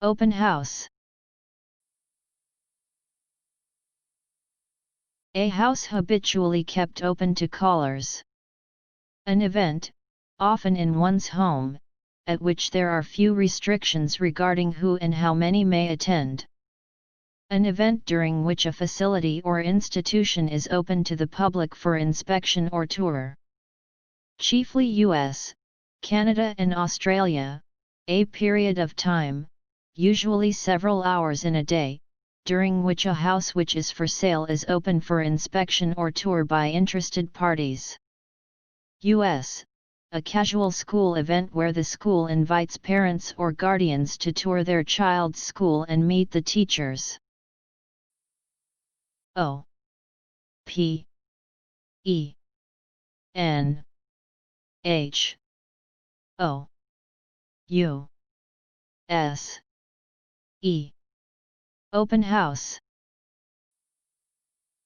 Open house. A house habitually kept open to callers. An event, often in one's home, at which there are few restrictions regarding who and how many may attend. An event during which a facility or institution is open to the public for inspection or tour. Chiefly US, Canada and Australia, a period of time, usually several hours in a day, during which a house which is for sale is open for inspection or tour by interested parties. US, a casual school event where the school invites parents or guardians to tour their child's school and meet the teachers. O P E N H O U S E. Open house.